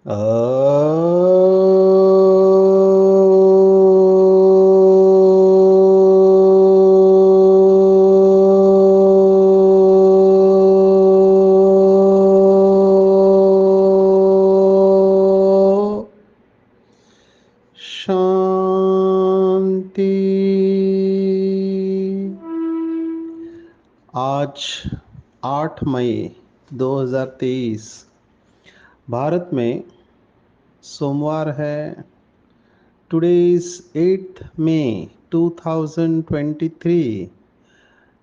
अ, शांति। आज 8 मई 2023 भारत में सोमवार है। Today is 8th May 2023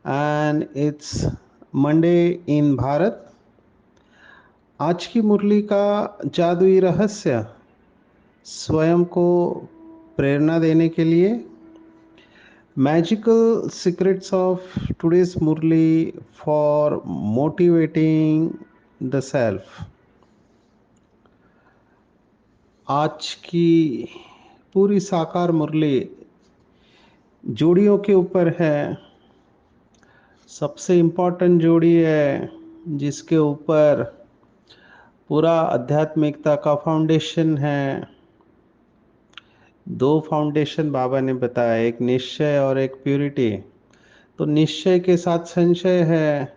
and it's Monday in Bharat. आज की मुरली का जादुई रहस्य स्वयं को प्रेरणा देने के लिए magical secrets of today's Murli for motivating the self. आज की पूरी साकार मुरली जोड़ियों के ऊपर है। सबसे इम्पोर्टेंट जोड़ी है जिसके ऊपर पूरा आध्यात्मिकता का फाउंडेशन है। दो फाउंडेशन बाबा ने बताया, एक निश्चय और एक प्योरिटी। तो निश्चय के साथ संशय है,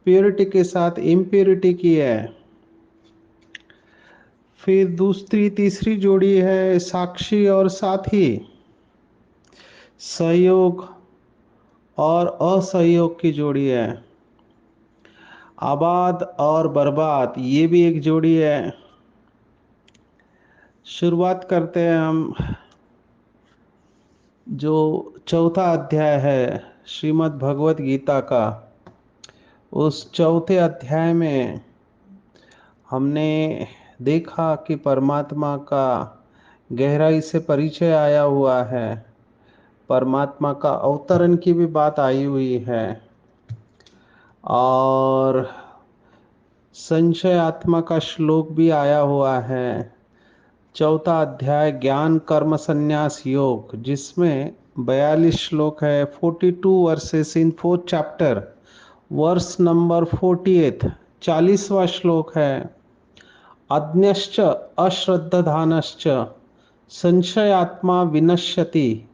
प्योरिटी के साथ इम्प्योरिटी की है। फिर दूसरी तीसरी जोड़ी है साक्षी और साथी, सहयोग और असहयोग की जोड़ी है। आबाद और बर्बाद, ये भी एक जोड़ी है। शुरुआत करते हैं हम। जो चौथा अध्याय है श्रीमद् भगवत गीता का, उस चौथे अध्याय में हमने देखा कि परमात्मा का गहराई से परिचय आया हुआ है। परमात्मा का अवतरण की भी बात आई हुई है और संशय आत्मा का श्लोक भी आया हुआ है। चौथा अध्याय ज्ञान कर्म संन्यास योग, जिसमें 42 श्लोक है। 42 वर्सेस इन 4th चैप्टर। वर्स नंबर 48 40वां श्लोक है। अज्ञश्च अश्रद्धधानश्च संशयात्मा विनश्यति,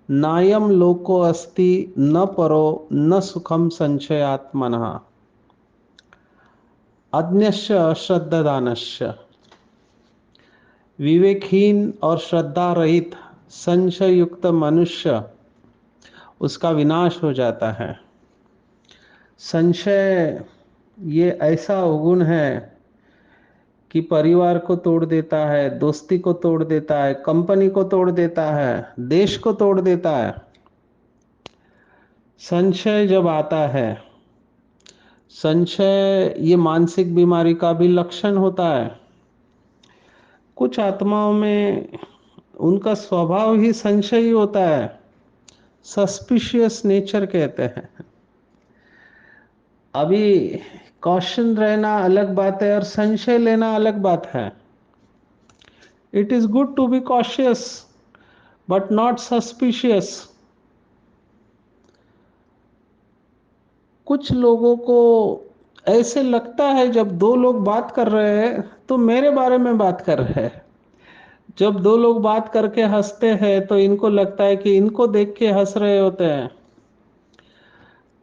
नायम लोको अस्ति न परो न सुखम संशयात्मनः। अज्ञश्च अश्रद्धधानश्च, विवेकहीन और श्रद्धा रहित संशय युक्त मनुष्य, उसका विनाश हो जाता है। संशय ये ऐसा अवगुण है कि परिवार को तोड़ देता है, दोस्ती को तोड़ देता है, कंपनी को तोड़ देता है, देश को तोड़ देता है। संशय जब आता है, संशय ये मानसिक बीमारी का भी लक्षण होता है। कुछ आत्माओं में उनका स्वभाव ही संशयी होता है। सस्पिशियस नेचर कहते हैं। अभी कॉशन रहना अलग बात है और संशय लेना अलग बात है। It is good to be cautious but not suspicious. कुछ लोगों को ऐसे लगता है जब दो लोग बात कर रहे हैं तो मेरे बारे में बात कर रहे हैं। जब दो लोग बात करके हंसते हैं तो इनको लगता है कि इनको देख के हंस रहे होते हैं।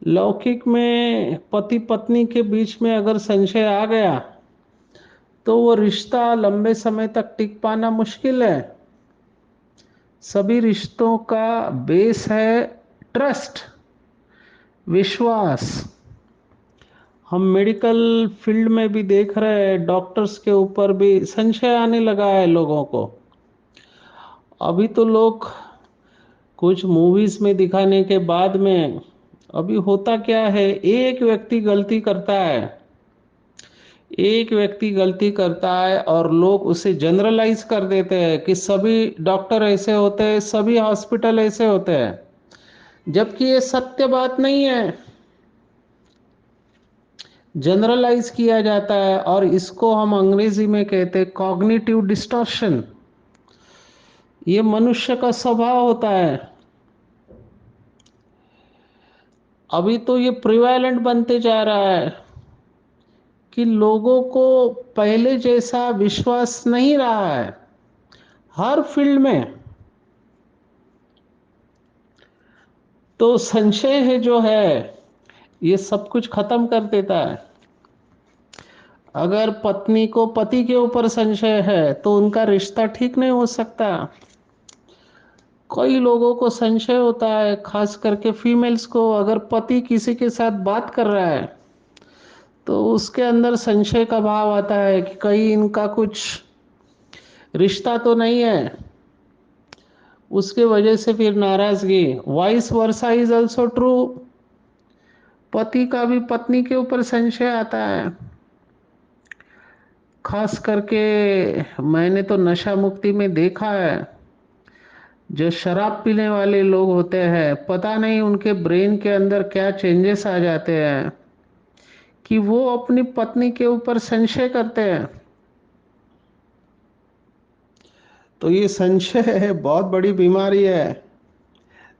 लौकिक में पति पत्नी के बीच में अगर संशय आ गया तो वो रिश्ता लंबे समय तक टिक पाना मुश्किल है। सभी रिश्तों का बेस है ट्रस्ट, विश्वास। हम मेडिकल फील्ड में भी देख रहे हैं, डॉक्टर्स के ऊपर भी संशय आने लगा है लोगों को। अभी तो लोग कुछ मूवीज में दिखाने के बाद में, अभी होता क्या है, एक व्यक्ति गलती करता है, एक व्यक्ति गलती करता है और लोग उसे जनरलाइज कर देते हैं कि सभी डॉक्टर ऐसे होते हैं, सभी हॉस्पिटल ऐसे होते हैं, जबकि ये सत्य बात नहीं है। जनरलाइज किया जाता है और इसको हम अंग्रेजी में कहते हैं कॉग्निटिव डिस्टॉर्शन। ये मनुष्य का स्वभाव होता है। अभी तो ये प्रिवेलेंट बनते जा रहा है। कि लोगों को पहले जैसा विश्वास नहीं रहा है हर फील्ड में। तो संशय है जो है ये सब कुछ खत्म कर देता है। अगर पत्नी को पति के ऊपर संशय है तो उनका रिश्ता ठीक नहीं हो सकता। कई लोगों को संशय होता है, खास करके फीमेल्स को, अगर पति किसी के साथ बात कर रहा है तो उसके अंदर संशय का भाव आता है कि कहीं इनका कुछ रिश्ता तो नहीं है। उसके वजह से फिर नाराजगी। Vice versa is also true. पति का भी पत्नी के ऊपर संशय आता है। खास करके मैंने तो नशा मुक्ति में देखा है, जो शराब पीने वाले लोग होते हैं, पता नहीं उनके ब्रेन के अंदर क्या चेंजेस आ जाते हैं कि वो अपनी पत्नी के ऊपर संशय करते हैं। तो ये संशय बहुत बड़ी बीमारी है।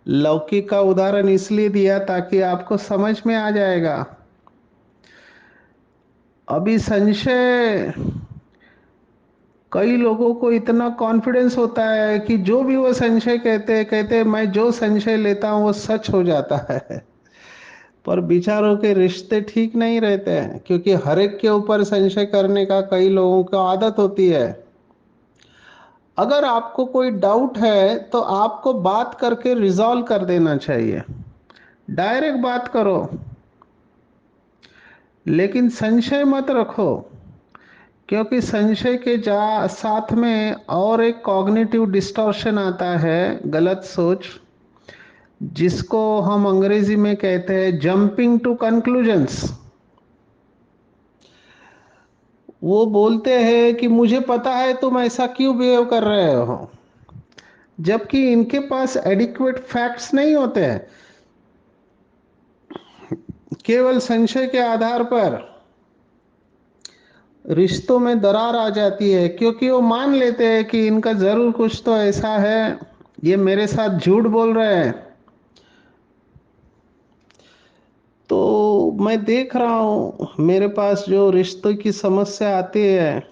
लौकी का उदाहरण इसलिए दिया ताकि आपको समझ में आ जाएगा। अभी संशय, कई लोगों को इतना कॉन्फिडेंस होता है कि जो भी वो संशय कहते हैं मैं जो संशय लेता हूँ वो सच हो जाता है। पर विचारों के रिश्ते ठीक नहीं रहते हैं, क्योंकि हर एक के ऊपर संशय करने का कई लोगों को आदत होती है। अगर आपको कोई डाउट है तो आपको बात करके रिजॉल्व कर देना चाहिए। डायरेक्ट बात करो, लेकिन संशय मत रखो, क्योंकि संशय के जा साथ में और एक कॉग्निटिव डिस्टॉर्शन आता है, गलत सोच, जिसको हम अंग्रेजी में कहते हैं जंपिंग टू कंक्लूजन्स। वो बोलते हैं कि मुझे पता है तुम ऐसा क्यों बिहेव कर रहे हो, जबकि इनके पास एडिक्वेट फैक्ट्स नहीं होते हैं। केवल संशय के आधार पर रिश्तों में दरार आ जाती है, क्योंकि वो मान लेते हैं कि इनका जरूर कुछ तो ऐसा है, ये मेरे साथ झूठ बोल रहे हैं। तो मैं देख रहा हूँ मेरे पास जो रिश्तों की समस्या आती है,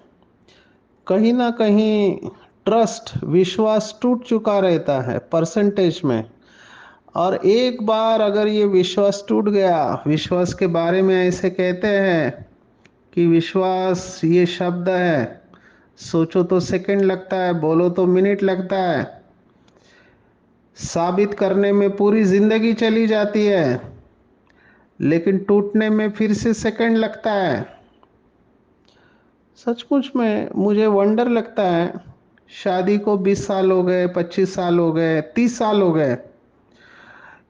कहीं ना कहीं ट्रस्ट, विश्वास टूट चुका रहता है परसेंटेज में। और एक बार अगर ये विश्वास टूट गया, विश्वास के बारे में ऐसे कहते हैं कि विश्वास ये शब्द है, सोचो तो सेकंड लगता है, बोलो तो मिनट लगता है, साबित करने में पूरी जिंदगी चली जाती है, लेकिन टूटने में फिर से सेकंड लगता है। सचमुच में मुझे वंडर लगता है, शादी को 20 साल हो गए, 25 साल हो गए, 30 साल हो गए।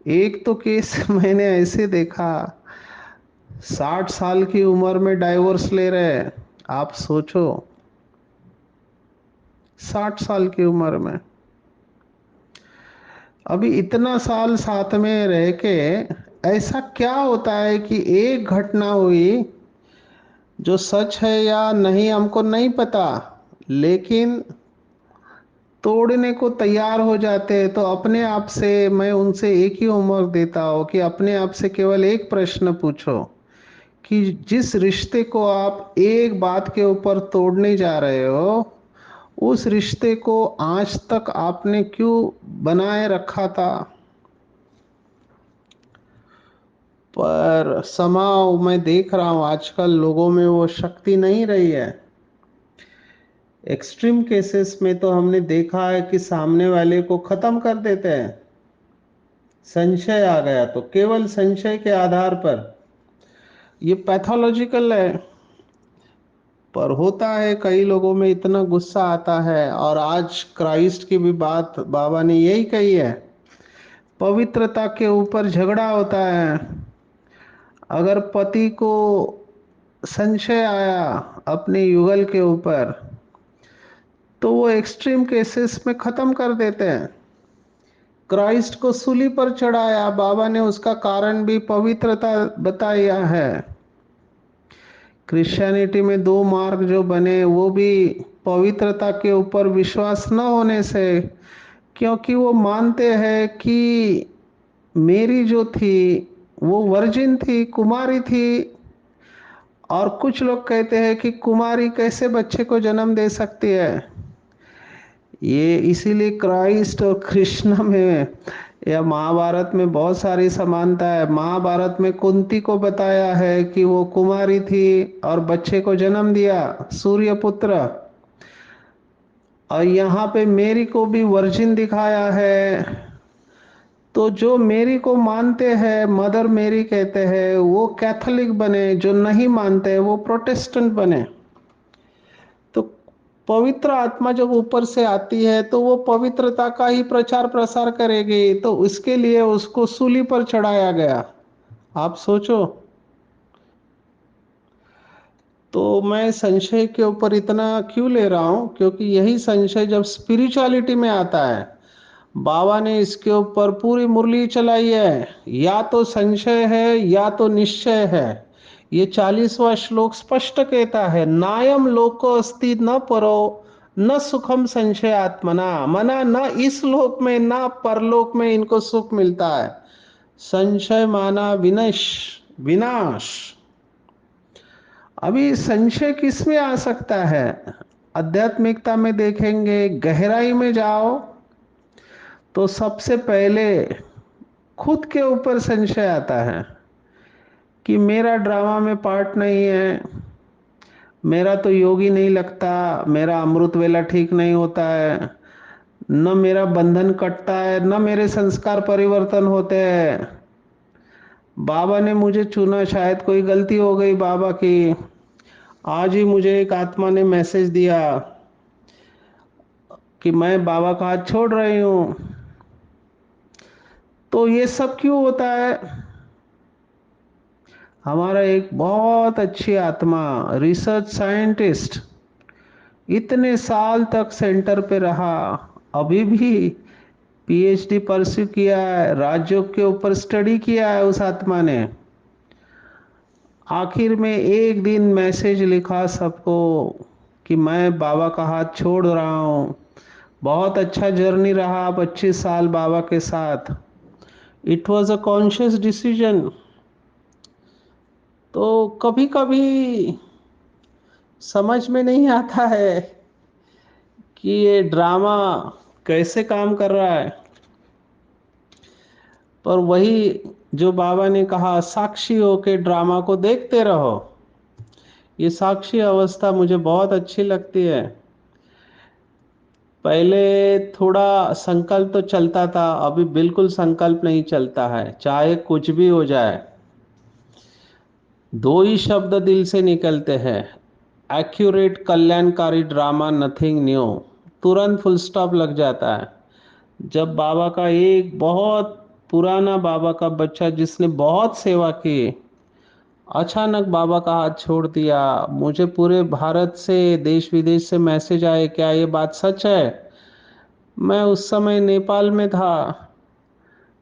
एक तो केस मैंने ऐसे देखा, 60 साल की उम्र में डाइवोर्स ले रहे हैं। आप सोचो, 60 साल की उम्र में। अभी इतना साल साथ में रह के ऐसा क्या होता है कि एक घटना हुई, जो सच है या नहीं हमको नहीं पता, लेकिन तोड़ने को तैयार हो जाते हैं। तो अपने आप से, मैं उनसे एक ही होमवर्क देता हूँ कि अपने आप से केवल एक प्रश्न पूछो कि जिस रिश्ते को आप एक बात के ऊपर तोड़ने जा रहे हो, उस रिश्ते को आज तक आपने क्यों बनाए रखा था। पर समाव मैं देख रहा हूं आजकल लोगों में वो शक्ति नहीं रही है। एक्सट्रीम केसेस में तो हमने देखा है कि सामने वाले को खत्म कर देते हैं। संशय आ गया तो केवल संशय के आधार पर, ये पैथोलॉजिकल है। पर होता है कई लोगों में इतना गुस्सा आता है, और आज क्राइस्ट की भी बात बाबा ने यही कही है, पवित्रता के ऊपर झगड़ा होता है। अगर पति को संशय आया अपने युगल के ऊपर, तो वो एक्सट्रीम केसेस में खत्म कर देते हैं। क्राइस्ट को सूली पर चढ़ाया, बाबा ने उसका कारण भी पवित्रता बताया है। क्रिश्चियनिटी में दो मार्ग जो बने वो भी पवित्रता के ऊपर विश्वास न होने से, क्योंकि वो मानते हैं कि मेरी जो थी वो वर्जिन थी, कुमारी थी, और कुछ लोग कहते हैं कि कुमारी कैसे बच्चे को जन्म दे सकती है। ये इसीलिए क्राइस्ट और कृष्ण में या महाभारत में बहुत सारी समानता है। महाभारत में कुंती को बताया है कि वो कुमारी थी और बच्चे को जन्म दिया, सूर्य पुत्र। और यहाँ पे मेरी को भी वर्जिन दिखाया है। तो जो मेरी को मानते हैं, मदर मेरी कहते हैं, वो कैथोलिक बने, जो नहीं मानते वो प्रोटेस्टेंट बने। तो पवित्र आत्मा जब ऊपर से आती है तो वो पवित्रता का ही प्रचार प्रसार करेगी, तो उसके लिए उसको सूली पर चढ़ाया गया। आप सोचो। तो मैं संशय के ऊपर इतना क्यों ले रहा हूं, क्योंकि यही संशय जब स्पिरिचुअलिटी में आता है, बाबा ने इसके ऊपर पूरी मुरली चलाई है। या तो संशय है या तो निश्चय है। ये 40वां श्लोक स्पष्ट कहता है, नायम लोको अस्ति न परो न सुखम संशय आत्मना। मना न इस लोक में न परलोक में इनको सुख मिलता है। संशय माना विनाश, विनाश। अभी संशय किस में आ सकता है? आध्यात्मिकता में देखेंगे, गहराई में जाओ तो सबसे पहले खुद के ऊपर संशय आता है कि मेरा ड्रामा में पार्ट नहीं है, मेरा तो योगी नहीं लगता, मेरा अमृत वेला ठीक नहीं होता है, न मेरा बंधन कटता है, न मेरे संस्कार परिवर्तन होते हैं। बाबा ने मुझे चुना, शायद कोई गलती हो गई बाबा की। आज ही मुझे एक आत्मा ने मैसेज दिया कि मैं बाबा का हाथ छोड़ रही हूं। तो ये सब क्यों होता है? हमारा एक बहुत अच्छी आत्मा, रिसर्च साइंटिस्ट, इतने साल तक सेंटर पे रहा, अभी भी पीएचडी परस्यू किया है, राजयोग के ऊपर स्टडी किया है उस आत्मा ने। आखिर में एक दिन मैसेज लिखा सबको कि मैं बाबा का हाथ छोड़ रहा हूँ। बहुत अच्छा जर्नी रहा 25 साल बाबा के साथ। It was a conscious decision. तो कभी कभी समझ में नहीं आता है कि ये ड्रामा कैसे काम कर रहा है। पर वही जो बाबा ने कहा, साक्षी हो के ड्रामा को देखते रहो। ये साक्षी अवस्था मुझे बहुत अच्छी लगती है। पहले थोड़ा संकल्प तो चलता था, अभी बिल्कुल संकल्प नहीं चलता है, चाहे कुछ भी हो जाए। दो ही शब्द दिल से निकलते हैं, एक्यूरेट कल्याणकारी ड्रामा, नथिंग न्यू। तुरंत फुल स्टॉप लग जाता है। जब बाबा का एक बहुत पुराना बाबा का बच्चा जिसने बहुत सेवा की, अचानक बाबा का हाथ छोड़ दिया, मुझे पूरे भारत से, देश विदेश से मैसेज आए, क्या ये बात सच है? मैं उस समय नेपाल में था,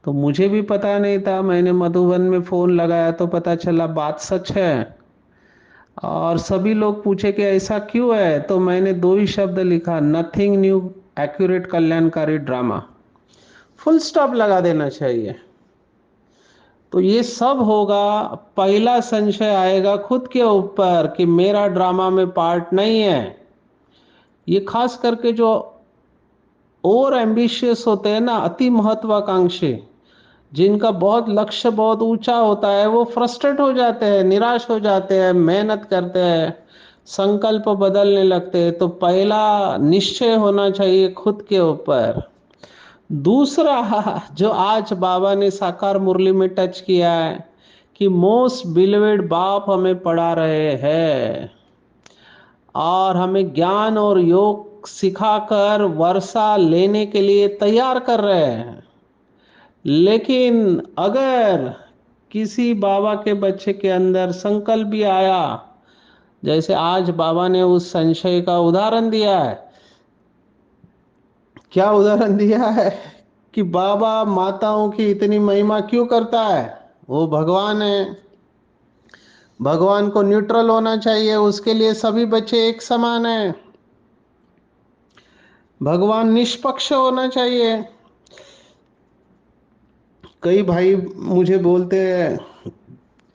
तो मुझे भी पता नहीं था। मैंने मधुबन में फोन लगाया तो पता चला बात सच है। और सभी लोग पूछे कि ऐसा क्यों है, तो मैंने दो ही शब्द लिखा, नथिंग न्यू, एक्यूरेट कल्याणकारी ड्रामा। फुल स्टॉप लगा देना चाहिए। तो ये सब होगा। पहला संशय आएगा खुद के ऊपर कि मेरा ड्रामा में पार्ट नहीं है। ये खास करके जो और एम्बिशियस होते हैं ना, अति महत्वाकांक्षी, जिनका बहुत लक्ष्य बहुत ऊंचा होता है, वो फ्रस्ट्रेट हो जाते हैं, निराश हो जाते हैं, मेहनत करते हैं, संकल्प बदलने लगते हैं। तो पहला निश्चय होना चाहिए खुद के ऊपर। दूसरा, जो आज बाबा ने साकार मुरली में टच किया है कि मोस्ट बिलीवेड बाप हमें पढ़ा रहे हैं और हमें ज्ञान और योग सिखाकर वर्षा लेने के लिए तैयार कर रहे हैं। लेकिन अगर किसी बाबा के बच्चे के अंदर संकल्प भी आया, जैसे आज बाबा ने उस संशय का उदाहरण दिया है, क्या उदाहरण दिया है कि बाबा माताओं की इतनी महिमा क्यों करता है? वो भगवान है। भगवान को न्यूट्रल होना चाहिए, उसके लिए सभी बच्चे एक समान हैं। भगवान निष्पक्ष होना चाहिए। कई भाई मुझे बोलते हैं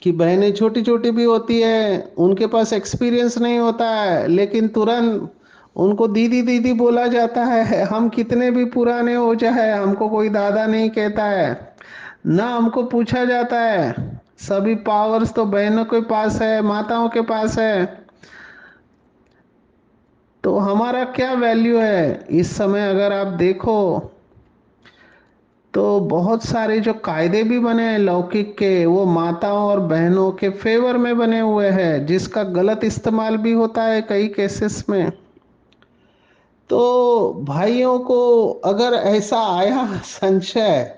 कि बहनें छोटी छोटी भी होती है, उनके पास एक्सपीरियंस नहीं होता है, लेकिन तुरंत उनको दीदी दीदी बोला जाता है। हम कितने भी पुराने हो जाए, हमको कोई दादा नहीं कहता है, ना हमको पूछा जाता है। सभी पावर्स तो बहनों के पास है, माताओं के पास है। तो हमारा क्या वैल्यू है इस समय? अगर आप देखो तो बहुत सारे जो कायदे भी बने हैं लौकिक के, वो माताओं और बहनों के फेवर में बने हुए हैं, जिसका गलत इस्तेमाल भी होता है कई केसेस में। तो भाइयों को अगर ऐसा आया संशय,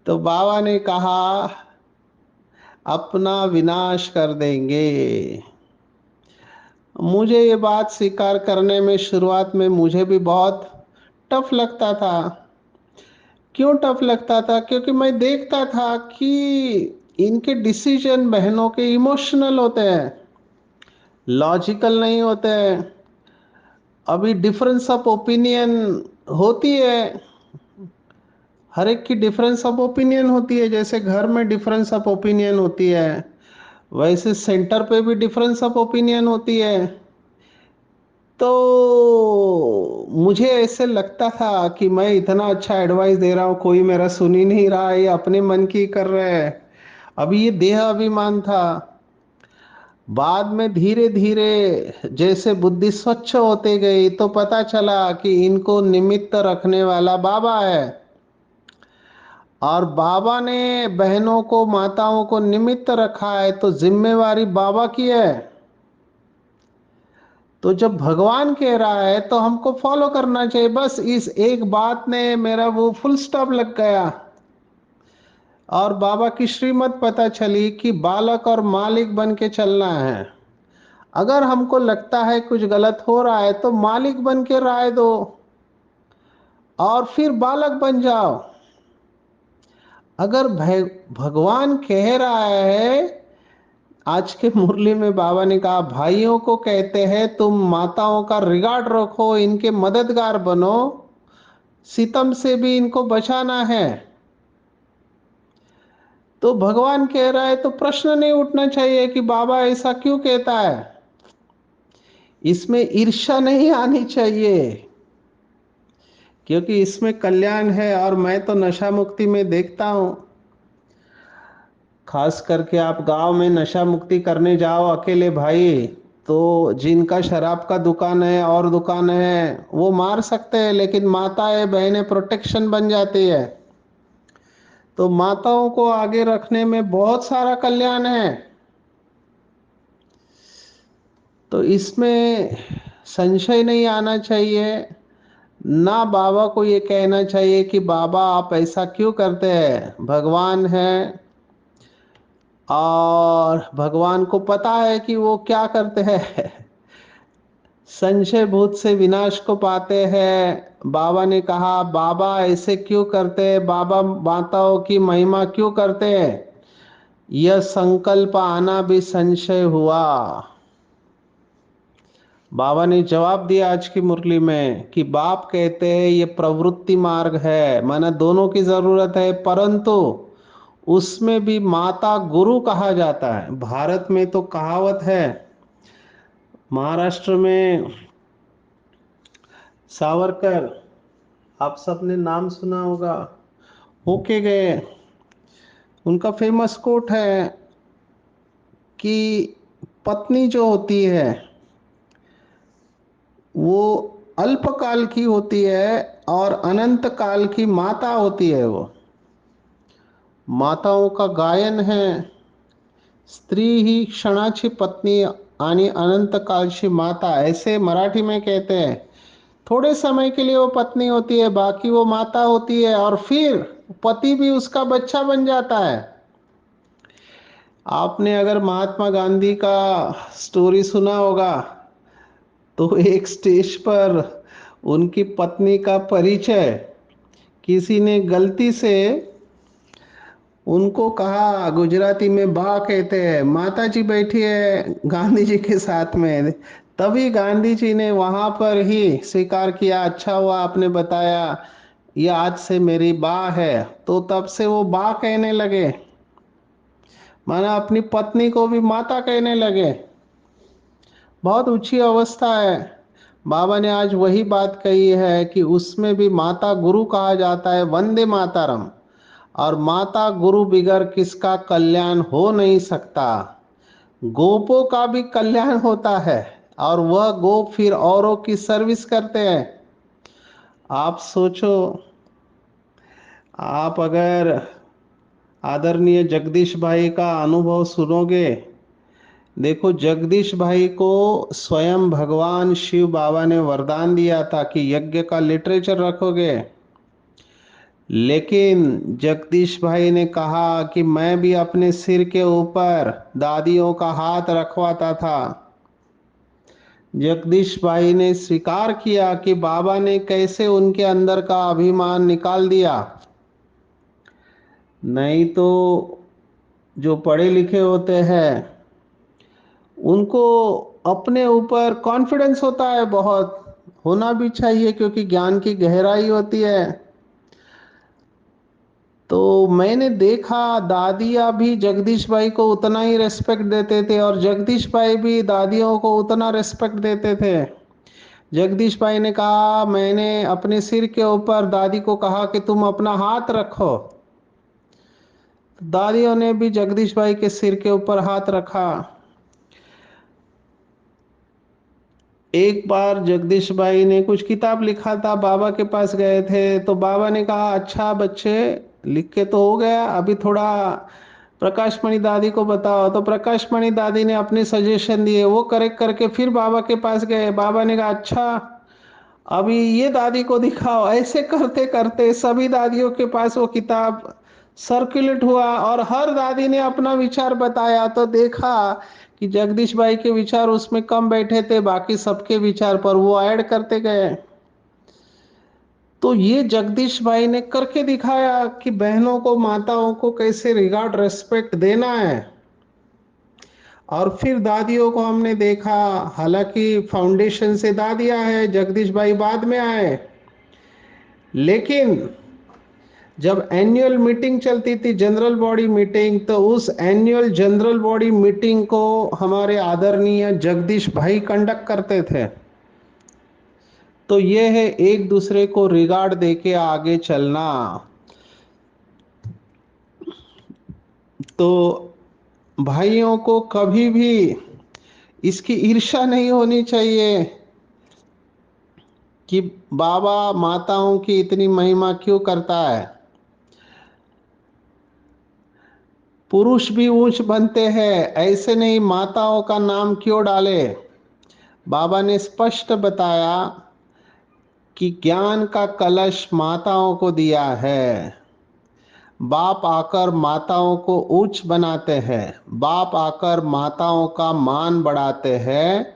तो बाबा ने कहा अपना विनाश कर देंगे। मुझे ये बात स्वीकार करने में शुरुआत में मुझे भी बहुत टफ लगता था। क्यों टफ लगता था? क्योंकि मैं देखता था कि इनके डिसीजन बहनों के इमोशनल होते हैं, लॉजिकल नहीं होते हैं। अभी डिफरेंस ऑफ ओपिनियन होती है, हर एक की डिफरेंस ऑफ ओपिनियन होती है। जैसे घर में डिफरेंस ऑफ ओपिनियन होती है, वैसे सेंटर पे भी डिफरेंस ऑफ ओपिनियन होती है। तो मुझे ऐसे लगता था कि मैं इतना अच्छा एडवाइस दे रहा हूँ, कोई मेरा सुन ही नहीं रहा है, ये अपने मन की कर रहे हैं। अभी ये देह अभिमान था। बाद में धीरे धीरे जैसे बुद्धि स्वच्छ होते गई, तो पता चला कि इनको निमित्त रखने वाला बाबा है, और बाबा ने बहनों को, माताओं को निमित्त रखा है, तो जिम्मेवारी बाबा की है। तो जब भगवान कह रहा है तो हमको फॉलो करना चाहिए। बस इस एक बात ने मेरा वो फुल स्टॉप लग गया, और बाबा की श्रीमत पता चली कि बालक और मालिक बन के चलना है। अगर हमको लगता है कुछ गलत हो रहा है, तो मालिक बन के राय दो और फिर बालक बन जाओ। अगर भगवान कह रहा है, आज के मुरली में बाबा ने कहा भाइयों को कहते हैं तुम माताओं का रिगार्ड रखो, इनके मददगार बनो, सितम से भी इनको बचाना है। तो भगवान कह रहा है तो प्रश्न नहीं उठना चाहिए कि बाबा ऐसा क्यों कहता है। इसमें ईर्ष्या नहीं आनी चाहिए, क्योंकि इसमें कल्याण है। और मैं तो नशा मुक्ति में देखता हूं, खास करके आप गांव में नशा मुक्ति करने जाओ अकेले भाई, तो जिनका शराब का दुकान है और दुकान है वो मार सकते हैं, लेकिन माताएं बहनें प्रोटेक्शन बन जाती है। तो माताओं को आगे रखने में बहुत सारा कल्याण है। तो इसमें संशय नहीं आना चाहिए। ना बाबा को ये कहना चाहिए कि बाबा आप ऐसा क्यों करते हैं। भगवान है, और भगवान को पता है कि वो क्या करते हैं। संशय भूत से विनाश को पाते हैं। बाबा ने कहा बाबा ऐसे क्यों करते हैं, बाबा माताओं की महिमा क्यों करते हैं, यह संकल्प आना भी संशय हुआ। बाबा ने जवाब दिया आज की मुरली में कि बाप कहते हैं ये प्रवृत्ति मार्ग है, माना दोनों की जरूरत है, परंतु उसमें भी माता गुरु कहा जाता है। भारत में तो कहावत है, महाराष्ट्र में सावरकर, आप सबने नाम सुना होगा, होके गए। उनका फेमस कोट है कि पत्नी जो होती है वो अल्पकाल की होती है और अनंत काल की माता होती है। वो माताओं का गायन है, स्त्री ही क्षणाची पत्नी आणि अनंत कालची माता, ऐसे मराठी में कहते हैं। थोड़े समय के लिए वो पत्नी होती है, बाकी वो माता होती है, और फिर पति भी उसका बच्चा बन जाता है। आपने अगर महात्मा गांधी का स्टोरी सुना होगा, तो एक स्टेज पर उनकी पत्नी का परिचय किसी ने गलती से उनको कहा, गुजराती में बा कहते हैं, माता जी बैठी है गांधी जी के साथ में। तभी गांधी जी ने वहां पर ही स्वीकार किया, अच्छा हुआ आपने बताया, ये आज से मेरी बा है। तो तब से वो बा कहने लगे। माना अपनी पत्नी को भी माता कहने लगे। बहुत ऊंची अवस्था है। बाबा ने आज वही बात कही है कि उसमें भी माता गुरु कहा जाता है, वंदे मातरम। और माता गुरु बिगर किसका कल्याण हो नहीं सकता। गोपों का भी कल्याण होता है और वह गोप फिर औरों की सर्विस करते हैं। आप सोचो, आप अगर आदरणीय जगदीश भाई का अनुभव सुनोगे। देखो, जगदीश भाई को स्वयं भगवान शिव बाबा ने वरदान दिया था कि यज्ञ का लिटरेचर रखोगे। लेकिन जगदीश भाई ने कहा कि मैं भी अपने सिर के ऊपर दादियों का हाथ रखवाता था। जगदीश भाई ने स्वीकार किया कि बाबा ने कैसे उनके अंदर का अभिमान निकाल दिया। नहीं तो जो पढ़े लिखे होते हैं उनको अपने ऊपर कॉन्फिडेंस होता है, बहुत होना भी चाहिए क्योंकि ज्ञान की गहराई होती है। तो मैंने देखा दादियाँ भी जगदीश भाई को उतना ही रेस्पेक्ट देते थे और जगदीश भाई भी दादियों को उतना रेस्पेक्ट देते थे। जगदीश भाई ने कहा, मैंने अपने सिर के ऊपर दादी को कहा कि तुम अपना हाथ रखो। दादियों ने भी जगदीश भाई के सिर के ऊपर हाथ रखा। एक बार जगदीश भाई ने कुछ किताब लिखा था, बाबा के पास गए थे तो बाबा ने कहा, अच्छा बच्चे लिख के तो हो गया, अभी थोड़ा प्रकाश मणि दादी को बताओ। तो प्रकाश मणि दादी ने अपने सजेशन दिए, वो करेक्ट करके फिर बाबा के पास गए। बाबा ने कहा, अच्छा अभी ये दादी को दिखाओ। ऐसे करते करते सभी दादियों के पास वो किताब सर्कुलेट हुआ और हर दादी ने अपना विचार बताया। तो देखा कि जगदीश भाई के विचार उसमें कम बैठे थे, बाकी सबके विचार पर वो ऐड करते गए। तो ये जगदीश भाई ने करके दिखाया कि बहनों को, माताओं को कैसे रिगार्ड, रेस्पेक्ट देना है। और फिर दादियों को हमने देखा, हालांकि फाउंडेशन से दादियां है, जगदीश भाई बाद में आए। लेकिन जब एनुअल मीटिंग चलती थी, जनरल बॉडी मीटिंग, तो उस एनुअल जनरल बॉडी मीटिंग को हमारे आदरणीय जगदीश भाई कंडक्ट करते थे। तो ये है एक दूसरे को रिगार्ड देके आगे चलना। तो भाइयों को कभी भी इसकी ईर्ष्या नहीं होनी चाहिए कि बाबा माताओं की इतनी महिमा क्यों करता है। पुरुष भी ऊंच बनते हैं, ऐसे नहीं माताओं का नाम क्यों डाले। बाबा ने स्पष्ट बताया कि ज्ञान का कलश माताओं को दिया है। बाप आकर माताओं को ऊंच बनाते हैं, बाप आकर माताओं का मान बढ़ाते हैं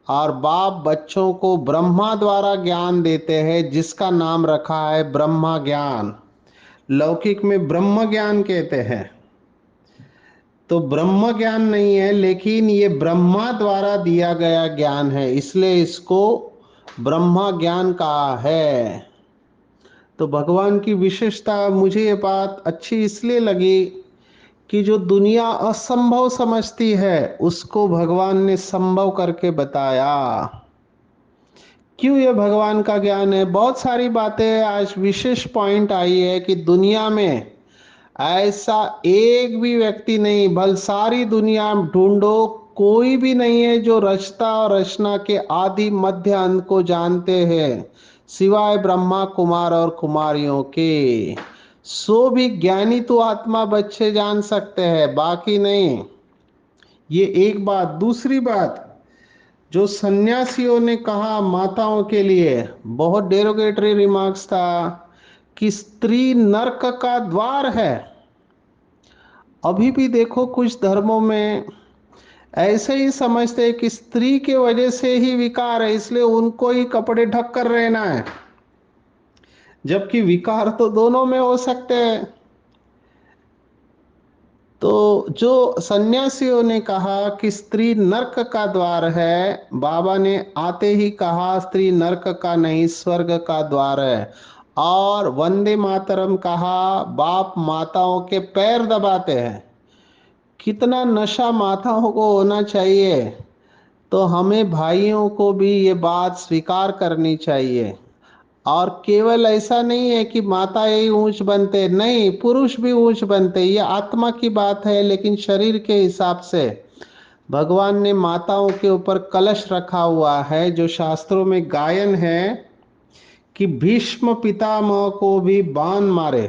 और बाप बच्चों को ब्रह्मा द्वारा ज्ञान देते हैं, जिसका नाम रखा है ब्रह्मा ज्ञान। लौकिक में ब्रह्म ज्ञान कहते हैं। तो ब्रह्म ज्ञान नहीं है, लेकिन ये ब्रह्मा द्वारा दिया गया ज्ञान है, इसलिए इसको ब्रह्मा ज्ञान कहा है। तो भगवान की विशेषता मुझे ये बात अच्छी इसलिए लगी कि जो दुनिया असंभव समझती है उसको भगवान ने संभव करके बताया। क्यों ये भगवान का ज्ञान है। बहुत सारी बातें आज विशेष पॉइंट आई है कि दुनिया में ऐसा एक भी व्यक्ति नहीं, बल सारी दुनिया ढूंढो, कोई भी नहीं है जो रचता और रचना के आदि मध्य अंत को जानते हैं, सिवाय ब्रह्मा कुमार और कुमारियों के। सो भी ज्ञानी तो आत्मा बच्चे जान सकते हैं, बाकी नहीं। ये एक बात। दूसरी बात, जो सन्यासियों ने कहा माताओं के लिए, बहुत डेरोगेटरी रिमार्क्स था कि स्त्री नरक का द्वार है। अभी भी देखो कुछ धर्मों में ऐसे ही समझते हैं कि स्त्री के वजह से ही विकार है, इसलिए उनको ही कपड़े ढक कर रहना है, जबकि विकार तो दोनों में हो सकते हैं। तो जो सन्यासियों ने कहा कि स्त्री नरक का द्वार है, बाबा ने आते ही कहा स्त्री नरक का नहीं, स्वर्ग का द्वार है। और वंदे मातरम कहा, बाप माताओं के पैर दबाते हैं। कितना नशा माताओं को होना चाहिए। तो हमें भाइयों को भी ये बात स्वीकार करनी चाहिए। और केवल ऐसा नहीं है कि माता ही ऊंच बनते, नहीं, पुरुष भी ऊंच बनते, ये आत्मा की बात है। लेकिन शरीर के हिसाब से भगवान ने माताओं के ऊपर कलश रखा हुआ है, जो शास्त्रों में गायन है कि भीष्म पितामह को भी बाण मारे।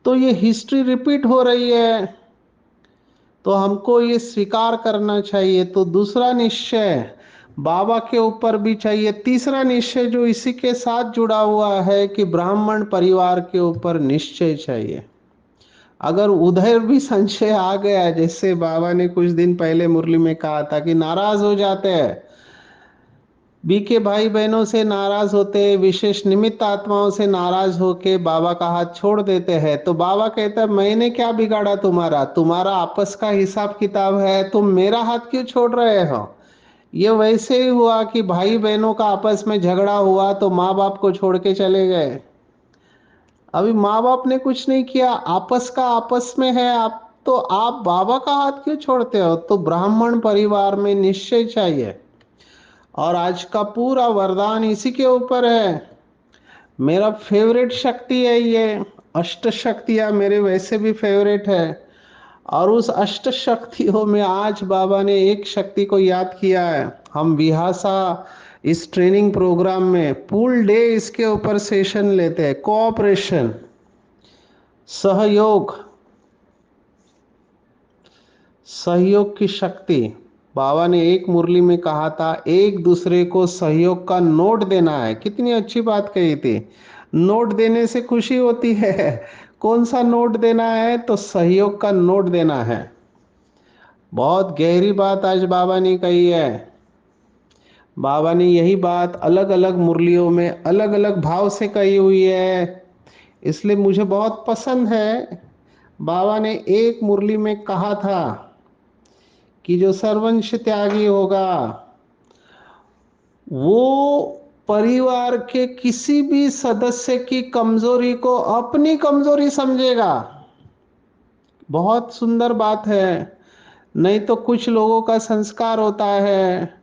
तो ये हिस्ट्री रिपीट हो रही है, तो हमको ये स्वीकार करना चाहिए। तो दूसरा निश्चय बाबा के ऊपर भी चाहिए। तीसरा निश्चय जो इसी के साथ जुड़ा हुआ है कि ब्राह्मण परिवार के ऊपर निश्चय चाहिए। अगर उधर भी संशय आ गया, जैसे बाबा ने कुछ दिन पहले मुरली में कहा था कि नाराज हो जाते हैं, बीके भाई बहनों से नाराज होते, विशेष निमित्त आत्माओं से नाराज होके बाबा का हाथ छोड़ देते हैं, तो बाबा कहता है मैंने क्या बिगाड़ा तुम्हारा, तुम्हारा आपस का हिसाब किताब है, तुम मेरा हाथ क्यों छोड़ रहे हो। ये वैसे ही हुआ कि भाई बहनों का आपस में झगड़ा हुआ तो माँ बाप को छोड़ के चले गए। अभी माँ बाप ने कुछ नहीं किया, आपस का आपस में है, आप तो आप बाबा का हाथ क्यों छोड़ते हो। तो ब्राह्मण परिवार में निश्चय चाहिए। और आज का पूरा वरदान इसी के ऊपर है। मेरा फेवरेट शक्ति है ये। अष्ट शक्तियां मेरे वैसे भी फेवरेट है। और उस अष्ट शक्तियों में आज बाबा ने एक शक्ति को याद किया है। हम विहासा इस ट्रेनिंग प्रोग्राम में फुल डे इसके ऊपर सेशन लेते हैं। कोऑपरेशन, सहयोग, सहयोग की शक्ति। बाबा ने एक मुरली में कहा था एक दूसरे को सहयोग का नोट देना है। कितनी अच्छी बात कही थी। नोट देने से खुशी होती है। कौन सा नोट देना है, तो सहयोग का नोट देना है। बहुत गहरी बात आज बाबा ने कही है। बाबा ने यही बात अलग अलग मुरलियों में अलग अलग भाव से कही हुई है, इसलिए मुझे बहुत पसंद है। बाबा ने एक मुरली में कहा था कि जो सर्वंश त्यागी होगा वो परिवार के किसी भी सदस्य की कमजोरी को अपनी कमजोरी समझेगा। बहुत सुंदर बात है। नहीं तो कुछ लोगों का संस्कार होता है,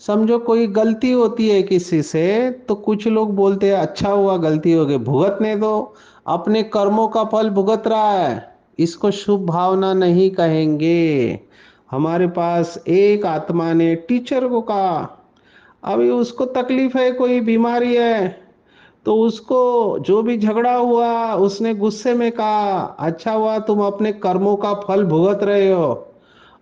समझो कोई गलती होती है किसी से, तो कुछ लोग बोलते हैं अच्छा हुआ गलती हो गई, भुगतने दो, अपने कर्मों का फल भुगत रहा है। इसको शुभ भावना नहीं कहेंगे। हमारे पास एक आत्मा ने टीचर को कहा, अभी उसको तकलीफ है, कोई बीमारी है, तो उसको जो भी झगड़ा हुआ उसने गुस्से में कहा अच्छा हुआ तुम अपने कर्मों का फल भुगत रहे हो।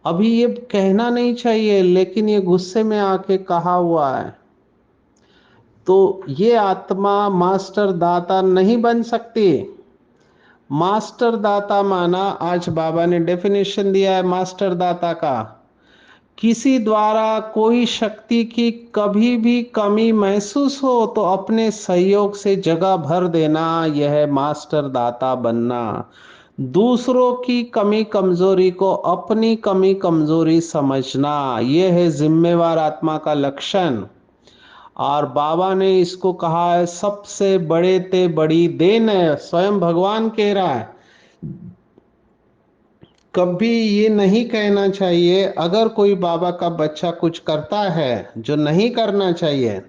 अभी ये कहना नहीं चाहिए, लेकिन ये गुस्से में आके कहा हुआ है। तो ये आत्मा मास्टर दाता नहीं बन सकती। मास्टर दाता माना, आज बाबा ने डेफिनेशन दिया है मास्टर दाता का, किसी द्वारा कोई शक्ति की कभी भी कमी महसूस हो तो अपने सहयोग से जगह भर देना, यह मास्टर दाता बनना। दूसरों की कमी कमजोरी को अपनी कमी कमजोरी समझना, यह है जिम्मेवार आत्मा का लक्षण। और बाबा ने इसको कहा है सबसे बड़े ते बड़ी देन है। स्वयं भगवान कह रहा है। कभी ये नहीं कहना चाहिए अगर कोई बाबा का बच्चा कुछ करता है जो नहीं करना चाहिए।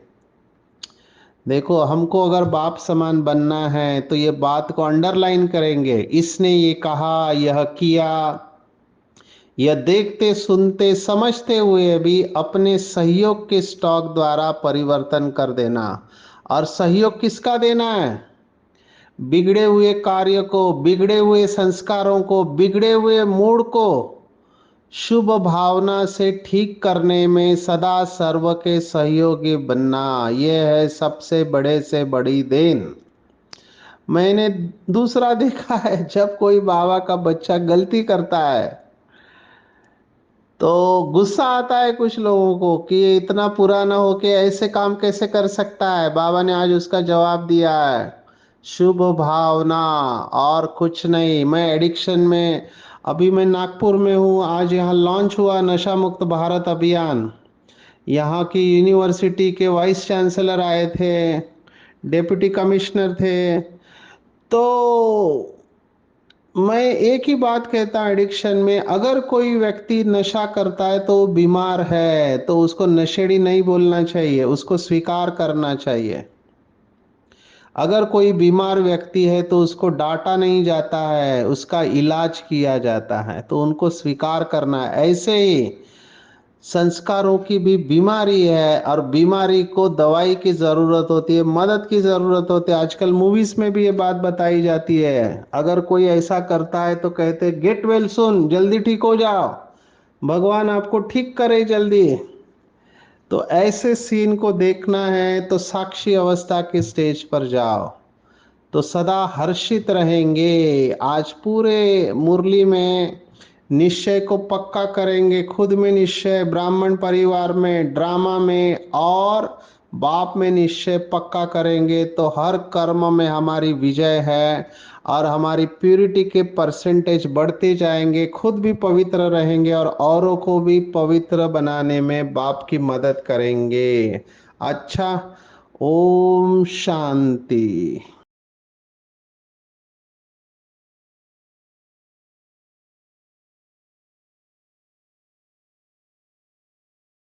देखो, हमको अगर बाप समान बनना है तो ये बात को अंडरलाइन करेंगे, इसने ये कहा, यह किया। यह देखते सुनते समझते हुए भी अपने सहयोग के स्टॉक द्वारा परिवर्तन कर देना। और सहयोग किसका देना है? बिगड़े हुए कार्य को, बिगड़े हुए संस्कारों को, बिगड़े हुए मूड को शुभ भावना से ठीक करने में सदा सर्व के सहयोगी बनना, यह है सबसे बड़े से बड़ी देन। मैंने दूसरा देखा है, जब कोई बाबा का बच्चा गलती करता है तो गुस्सा आता है कुछ लोगों को कि ये इतना पुराना होके ऐसे काम कैसे कर सकता है। बाबा ने आज उसका जवाब दिया है, शुभ भावना और कुछ नहीं। मैं एडिक्शन में, अभी मैं नागपुर में हूँ, आज यहाँ लॉन्च हुआ नशा मुक्त भारत अभियान। यहाँ की यूनिवर्सिटी के वाइस चांसलर आए थे, डेप्यूटी कमिश्नर थे। तो मैं एक ही बात कहता हूं, एडिक्शन में अगर कोई व्यक्ति नशा करता है तो वो बीमार है, तो उसको नशेड़ी नहीं बोलना चाहिए, उसको स्वीकार करना चाहिए। अगर कोई बीमार व्यक्ति है तो उसको डांटा नहीं जाता है, उसका इलाज किया जाता है, तो उनको स्वीकार करना है। ऐसे ही संस्कारों की भी बीमारी है, और बीमारी को दवाई की जरूरत होती है, मदद की जरूरत होती है। आजकल मूवीज में भी ये बात बताई जाती है, अगर कोई ऐसा करता है तो कहते गेट वेल सुन, जल्दी ठीक हो जाओ, भगवान आपको ठीक करे जल्दी। तो ऐसे सीन को देखना है तो साक्षी अवस्था के स्टेज पर जाओ, तो सदा हर्षित रहेंगे। आज पूरे मुरली में निश्चय को पक्का करेंगे, खुद में निश्चय, ब्राह्मण परिवार में, ड्रामा में और बाप में निश्चय पक्का करेंगे, तो हर कर्म में हमारी विजय है और हमारी प्यूरिटी के परसेंटेज बढ़ते जाएंगे, खुद भी पवित्र रहेंगे और औरों को भी पवित्र बनाने में बाप की मदद करेंगे। अच्छा, ओम शांति।